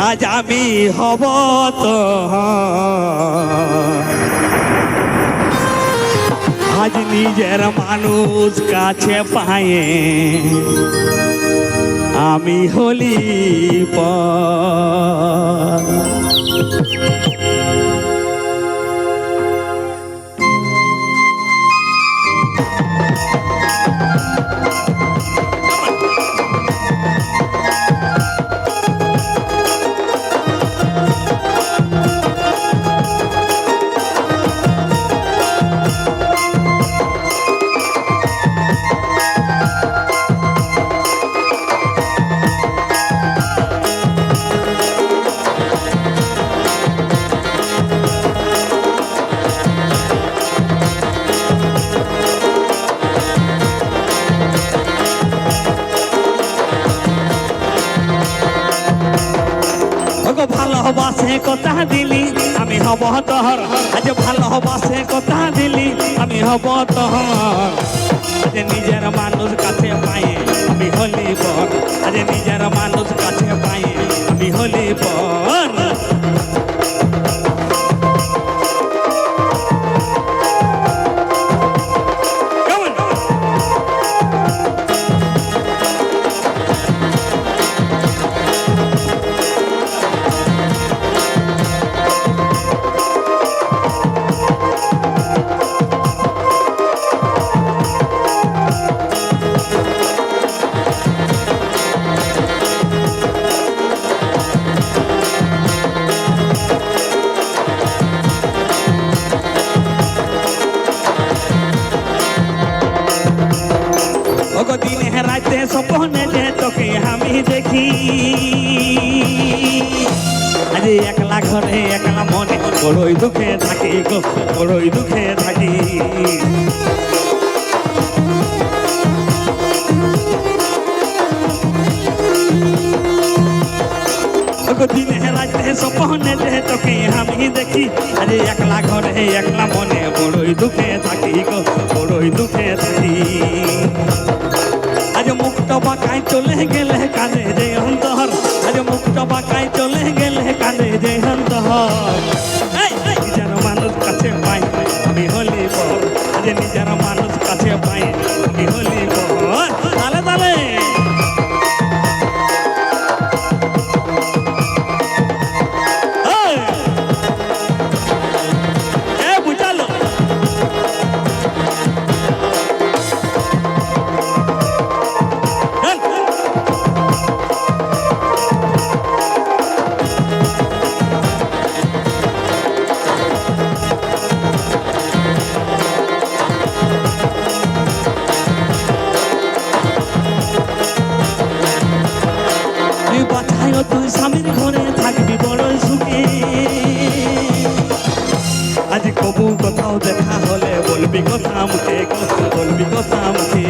আজ আমি হব তো আজ নিজের মানুষ কাছে পায়ে আমি হলি পর ভালোবাসে কথা দিলি আমি হব তোর আজ ভালোবাসে কথা দিলি আমি হব তোর আজ নিজের মানুষ কাছে পায়ে আমি হলি পর আজ নিজের মানুষ কাছে পায়ে আমি হলি পর দিনে রাতে স্বপ্নে যে তোকে আমি দেখি আজ একলা ঘরে একলা মনে বড়ই দুঃখে থাকি গো বড়ই দুঃখে থাকি দিনে রাতে স্বপ্নে যে তোকে আমি দেখি আজ একলা ঘরে একলা মনে বড়ই দুঃখে থাকি গো বড়ই দুঃখে থাকি আজ মুক্ত বাঁকায় চলে গেলে কাঁদে যে অন্তর আজ মুক্ত বাঁকায় চলে গেলে কাঁদে যে অন্তর নিজের মানুষ কাছে পাই আমি হলি বল আজ নিজের মানুষ কাছে পাই আমি হলি বল তালে তালে তুই স্বামীর ঘরে থাকবি বড়ই সুখে আজ কবু কোথাও দেখা হলে বলবি কথা মুখে বলবি কথা মুখে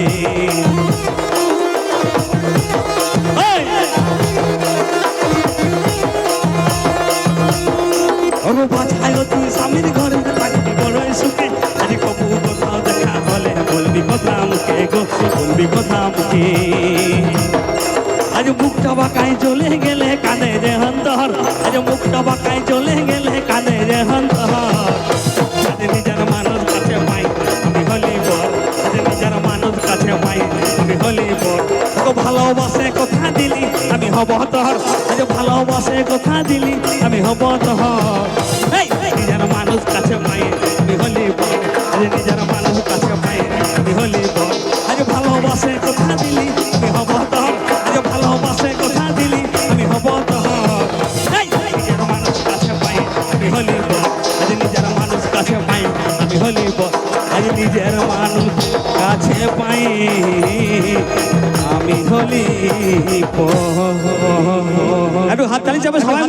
তুই স্বামীর ঘরে থাকবি বড়ই সুখে আজ কবু কোথাও দেখা হলে বলবি কথা মুখে বলবি কথা মুখে আজ মুখটা বাঁকায় চলে গেলে কাঁদে যে অন্তর আজ মুখটা বাঁকায় চলে গেলে কাঁদে যে অন্তর আজ নিজের মানুষ কাছে পাই আমি হলি বর আজ নিজের মানুষ কাছে পাই আমি হলি বর ভালোবাসে কথা দিলি আমি হব তোর আজ ভালোবাসে কথা দিলি আমি হব তোর নিজের মানুষ কাছে পাই আমি হলি বর আজ নিজের মানুষ কাছে পাই আমি হলি বর আজ ভালোবাসে কথা দিলি আমি হব তোর ভালোবাসে কথা দিলি আমি হব তোর নিজের মানুষ কাছে পাই আমি হলি আজ নিজের মানুষ কাছে পাই আমি হলি আজ নিজের মানুষ কাছে পাই আমি হলি একটু হাততালি চাপে সবাই।